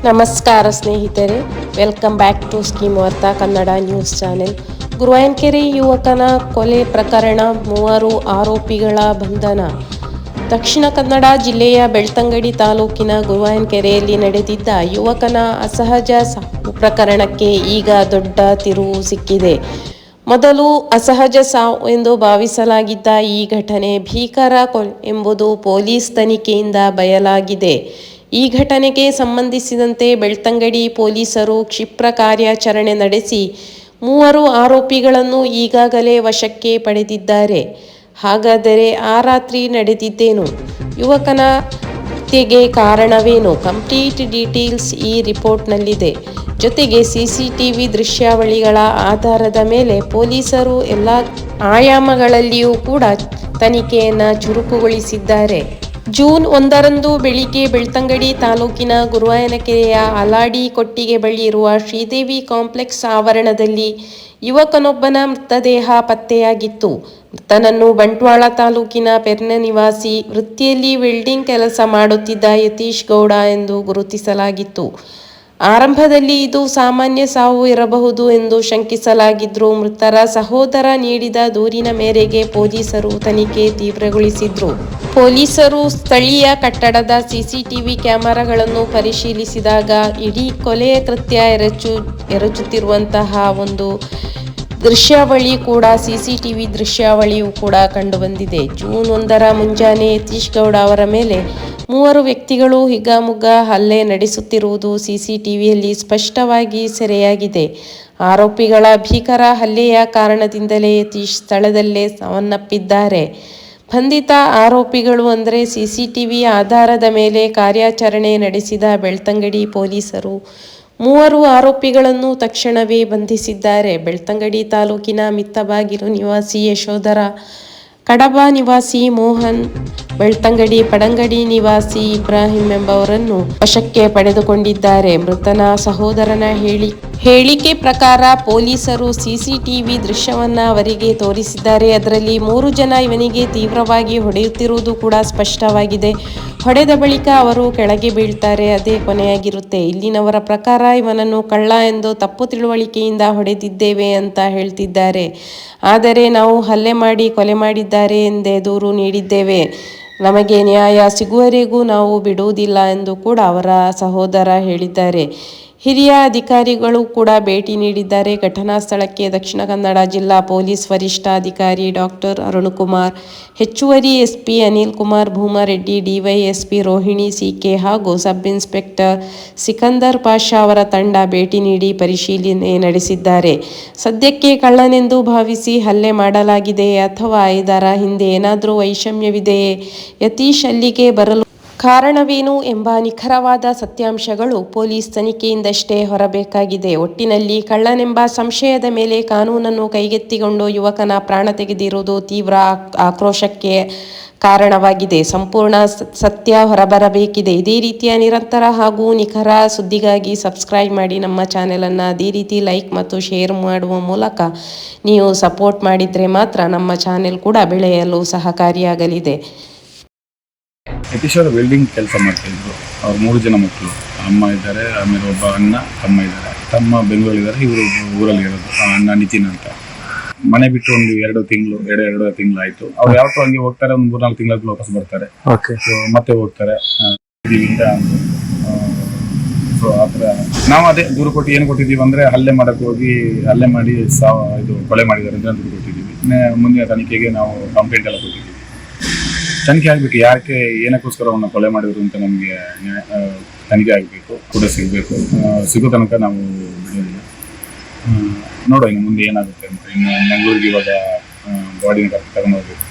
ನಮಸ್ಕಾರ ಸ್ನೇಹಿತರೆ, welcome back to scheme ವಾರ್ತಾ ಕನ್ನಡ ನ್ಯೂಸ್ ಚಾನೆಲ್. ಗುರುವಾಯನಕೆರೆ ಯುವಕನ ಕೊಲೆ ಪ್ರಕರಣ, 3 ಆರೋಪಿಗಳ ಬಂಧನ. ದಕ್ಷಿಣ ಕನ್ನಡ ಜಿಲ್ಲೆಯ ಬೆಳ್ತಂಗಡಿ ತಾಲೂಕಿನ ಗುರುವಾಯನಕೆರೆಯಲ್ಲಿ ನಡೆದಿದ್ದ ಯುವಕನ ಅಸಹಜ ಸಾವು ಪ್ರಕರಣಕ್ಕೆ ಈಗ ದೊಡ್ಡ ತಿರುವು ಸಿಕ್ಕಿದೆ. ಮೊದಲು ಅಸಹಜ ಸಾವು ಎಂದು ಭಾವಿಸಲಾಗಿದ್ದ ಈ ಘಟನೆ ಭೀಕರ ಕೊಲೆ ಎಂಬುದು ಪೊಲೀಸ್ ತನಿಖೆಯಿಂದ ಬಯಲಾಗಿದೆ. ಈ ಘಟನೆಗೆ ಸಂಬಂಧಿಸಿದಂತೆ ಬೆಳ್ತಂಗಡಿ ಪೊಲೀಸರು ಕ್ಷಿಪ್ರ ಕಾರ್ಯಾಚರಣೆ ನಡೆಸಿ 3 ಆರೋಪಿಗಳನ್ನು ಈಗಾಗಲೇ ವಶಕ್ಕೆ ಪಡೆದಿದ್ದಾರೆ. ಹಾಗಾದರೆ ಆ ರಾತ್ರಿ ನಡೆದಿದ್ದೇನು? ಯುವಕನ ಹತ್ಯೆಗೆ ಕಾರಣವೇನು? ಕಂಪ್ಲೀಟ್ ಡೀಟೇಲ್ಸ್ ಈ ರಿಪೋರ್ಟ್ನಲ್ಲಿದೆ. ಜೊತೆಗೆ CCTV ದೃಶ್ಯಾವಳಿಗಳ ಆಧಾರದ ಮೇಲೆ ಪೊಲೀಸರು ಎಲ್ಲ ಆಯಾಮಗಳಲ್ಲಿಯೂ ಕೂಡ ತನಿಖೆಯನ್ನು ಚುರುಕುಗೊಳಿಸಿದ್ದಾರೆ. ಜೂನ್ 1ರಂದು ಬೆಳಿಗ್ಗೆ ಬೆಳ್ತಂಗಡಿ ತಾಲೂಕಿನ ಗುರುವಾಯನಕೆರೆಯ ಅಲಾಡಿ ಕೊಟ್ಟಿಗೆ ಬಳಿ ಇರುವ ಶ್ರೀದೇವಿ ಕಾಂಪ್ಲೆಕ್ಸ್ ಆವರಣದಲ್ಲಿ ಯುವಕನೊಬ್ಬನ ಮೃತದೇಹ ಪತ್ತೆಯಾಗಿತ್ತು. ಮೃತನನ್ನು ಬಂಟ್ವಾಳ ತಾಲೂಕಿನ ಪೆರ್ನ ನಿವಾಸಿ, ವೃತ್ತಿಯಲ್ಲಿ ವೆಲ್ಡಿಂಗ್ ಕೆಲಸ ಮಾಡುತ್ತಿದ್ದ ಯತೀಶ್ ಗೌಡ ಎಂದು ಗುರುತಿಸಲಾಗಿತ್ತು. ಆರಂಭದಲ್ಲಿ ಇದು ಸಾಮಾನ್ಯ ಸಾವು ಇರಬಹುದು ಎಂದು ಶಂಕಿಸಲಾಗಿದ್ರು. ಮೃತರ ಸಹೋದರ ನೀಡಿದ ದೂರಿನ ಮೇರೆಗೆ ಪೊಲೀಸರು ತನಿಖೆ ತೀವ್ರಗೊಳಿಸಿದ್ರು. ಪೊಲೀಸರು ಸ್ಥಳೀಯ ಕಟ್ಟಡದ CCTV ಕ್ಯಾಮೆರಾಗಳನ್ನು ಪರಿಶೀಲಿಸಿದಾಗ ಇಡೀ ಕೊಲೆಯ ಕೃತ್ಯ ಎರಚುತ್ತಿರುವಂತಹ ಒಂದು ದೃಶ್ಯಾವಳಿ ಕೂಡ CCTV ದೃಶ್ಯಾವಳಿಯೂ ಕೂಡ ಕಂಡುಬಂದಿದೆ. ಜೂನ್ 1ರ ಮುಂಜಾನೆ ಯತೀಶ್ ಗೌಡ ಅವರ ಮೇಲೆ 3 ವ್ಯಕ್ತಿಗಳು ಹಿಗ್ಗಾಮುಗ್ಗಾ ಹಲ್ಲೆ ನಡೆಸುತ್ತಿರುವುದು CCTVಯಲ್ಲಿ ಸ್ಪಷ್ಟವಾಗಿ ಸೆರೆಯಾಗಿದೆ. ಆರೋಪಿಗಳ ಭೀಕರ ಹಲ್ಲೆಯ ಕಾರಣದಿಂದಲೇ ಯತೀಶ್ ಸ್ಥಳದಲ್ಲೇ ಸಾವನ್ನಪ್ಪಿದ್ದಾರೆ. ಬಂಧಿತ ಆರೋಪಿಗಳು ಅಂದರೆ CCTV ಆಧಾರದ ಮೇಲೆ ಕಾರ್ಯಾಚರಣೆ ನಡೆಸಿದ ಬೆಳ್ತಂಗಡಿ ಪೊಲೀಸರು 3 ಆರೋಪಿಗಳನ್ನು ತಕ್ಷಣವೇ ಬಂಧಿಸಿದ್ದಾರೆ. ಬೆಳ್ತಂಗಡಿ ತಾಲೂಕಿನ ಮಿತ್ತಬಾಗಿಲು ನಿವಾಸಿ ಯಶೋಧರ, ಕಡಬ ನಿವಾಸಿ ಮೋಹನ್, ಬೆಳ್ತಂಗಡಿ ಪಡಂಗಡಿ ನಿವಾಸಿ ಇಬ್ರಾಹಿಂ ಎಂಬವರನ್ನು ವಶಕ್ಕೆ ಪಡೆದುಕೊಂಡಿದ್ದಾರೆ. ಮೃತನ ಸಹೋದರನ ಹೇಳಿಕೆ ಪ್ರಕಾರ ಪೊಲೀಸರು CCTV ದೃಶ್ಯವನ್ನ ಅವರಿಗೆ ತೋರಿಸಿದ್ದಾರೆ. ಅದರಲ್ಲಿ 3 ಜನ ಇವನಿಗೆ ತೀವ್ರವಾಗಿ ಹೊಡೆಯುತ್ತಿರುವುದು ಕೂಡ ಸ್ಪಷ್ಟವಾಗಿದೆ. ಹೊಡೆದ ಬಳಿಕ ಅವರು ಕೆಳಗೆ ಬೀಳ್ತಾರೆ, ಅದೇ ಕೊನೆಯಾಗಿರುತ್ತೆ. ಇಲ್ಲಿನವರ ಪ್ರಕಾರ ಇವನನ್ನು ಕಳ್ಳ ಎಂದು ತಪ್ಪು ತಿಳುವಳಿಕೆಯಿಂದ ಹೊಡೆದಿದ್ದೇವೆ ಅಂತ ಹೇಳ್ತಿದ್ದಾರೆ. ಆದರೆ ನಾವು ಹಲ್ಲೆ ಮಾಡಿ ಕೊಲೆ ಮಾಡಿದ್ದಾರೆ ಎಂದೇ ದೂರು ನೀಡಿದ್ದೇವೆ. ನಮಗೆ ನ್ಯಾಯ ಸಿಗುವವರೆಗೂ ನಾವು ಬಿಡುವುದಿಲ್ಲ ಎಂದು ಕೂಡ ಅವರ ಸಹೋದರ ಹೇಳಿದ್ದಾರೆ. ಹಿರಿಯ ಅಧಿಕಾರಿಗಳು ಕೂಡ ಭೇಟಿ ನೀಡಿದ್ದಾರೆ. ಘಟನಾ ಸ್ಥಳಕ್ಕೆ ದಕ್ಷಿಣ ಕನ್ನಡ ಜಿಲ್ಲಾ ಪೊಲೀಸ್ ವರಿಷ್ಠಾಧಿಕಾರಿ ಡಾಕ್ಟರ್ ಅರುಣಕುಮಾರ್, ಹೆಚ್ಚುವರಿ SP Anil Kumar Bhoomareddy, DYSP Rohini CK ಹಾಗೂ ಸಬ್ ಇನ್ಸ್ಪೆಕ್ಟರ್ ಸಿಕಂದರ್ ಪಾಷಾ ಅವರ ತಂಡ ಭೇಟಿ ನೀಡಿ ಪರಿಶೀಲನೆ ನಡೆಸಿದ್ದಾರೆ. ಸದ್ಯಕ್ಕೆ ಕಳ್ಳನೆಂದು ಭಾವಿಸಿ ಹಲ್ಲೆ ಮಾಡಲಾಗಿದೆಯೇ ಅಥವಾ ಇದರ ಹಿಂದೆ ಏನಾದರೂ ವೈಷಮ್ಯವಿದೆಯೇ, ಯತೀಶ್ ಅಲ್ಲಿಗೆ ಬರಲು ಕಾರಣವೇನು ಎಂಬ ನಿಖರವಾದ ಸತ್ಯಾಂಶಗಳು ಪೊಲೀಸ್ ತನಿಖೆಯಿಂದಷ್ಟೇ ಹೊರಬೇಕಾಗಿದೆ. ಒಟ್ಟಿನಲ್ಲಿ ಕಳ್ಳನೆಂಬ ಸಂಶಯದ ಮೇಲೆ ಕಾನೂನನ್ನು ಕೈಗೆತ್ತಿಕೊಂಡು ಯುವಕನ ಪ್ರಾಣ ತೆಗೆದಿರುವುದು ತೀವ್ರ ಆಕ್ರೋಶಕ್ಕೆ ಕಾರಣವಾಗಿದೆ. ಸಂಪೂರ್ಣ ಸತ್ಯ ಹೊರಬರಬೇಕಿದೆ. ಇದೇ ರೀತಿಯ ನಿರಂತರ ಹಾಗೂ ನಿಖರ ಸುದ್ದಿಗಾಗಿ ಸಬ್ಸ್ಕ್ರೈಬ್ ಮಾಡಿ ನಮ್ಮ ಚಾನೆಲನ್ನು. ಅದೇ ರೀತಿ ಲೈಕ್ ಮತ್ತು ಶೇರ್ ಮಾಡುವ ಮೂಲಕ ನೀವು ಸಪೋರ್ಟ್ ಮಾಡಿದರೆ ಮಾತ್ರ ನಮ್ಮ ಚಾನೆಲ್ ಕೂಡ ಬೆಳೆಯಲು ಸಹಕಾರಿಯಾಗಲಿದೆ. ಯತೀಶ್ ಅವರು ವೆಲ್ಡಿಂಗ್ ಕೆಲಸ ಮಾಡ್ತಾಯಿದ್ರು. ಅವ್ರು 3 ಜನ ಮಕ್ಕಳು, ಅಮ್ಮ ಇದ್ದಾರೆ, ಆಮೇಲೆ ಒಬ್ಬ ಅಣ್ಣ, ತಮ್ಮ ಇದ್ದಾರೆ. ತಮ್ಮ ಬೆಂಗಳೂರಿದ್ದಾರೆ, ಇವರು ಊರಲ್ಲಿ ಇರೋದು. ಅಣ್ಣ ನಿತಿನ್ ಅಂತ. ಮನೆ ಬಿಟ್ಟು ಒಂದು 2 ತಿಂಗಳು ಆಯಿತು. ಅವ್ರು ಯಾವತ್ತೂ ಹಂಗೆ ಹೋಗ್ತಾರೆ, ಒಂದು 3-4 ತಿಂಗಳು ವಾಪಸ್ ಬರ್ತಾರೆ, ಮತ್ತೆ ಹೋಗ್ತಾರೆ. ಸೊ ಆ ಥರ ನಾವು ಅದೇ ದೂರು ಕೊಟ್ಟು ಏನು ಕೊಟ್ಟಿದ್ದೀವಿ ಅಂದರೆ ಹಲ್ಲೆ ಮಾಡಿ ಇದು ಕೊಲೆ ಮಾಡಿದ್ದಾರೆ ಅಂತ ದೂರು ಕೊಟ್ಟಿದ್ದೀವಿ. ಮುಂದಿನ ತನಿಖೆಗೆ ನಾವು ಕಂಪ್ಲೇಂಟ್ ಎಲ್ಲ ಕೊಟ್ಟಿದ್ದೀವಿ. ತನಿಖೆ ಆಗಬೇಕು, ಯಾಕೆ ಏನಕ್ಕೋಸ್ಕರ ಅವನ್ನ ಕೊಲೆ ಮಾಡಿದ್ರು ಅಂತ ನಮಗೆ ತನಿಖೆ ಆಗಬೇಕು, ಕೂಡ ಸಿಗೋ ತನಕ ನಾವು ಬಿಡೋದಿಲ್ಲ. ನೋಡೋ ಇನ್ನು ಮುಂದೆ ಏನಾಗುತ್ತೆ ಅಂತ. ಇನ್ನು ಮಂಗಳೂರಿಗೆ ಇವಾಗ ಬಾಡಿನ ತಗೊಂಡು ಹೋಗ್ಬೇಕು.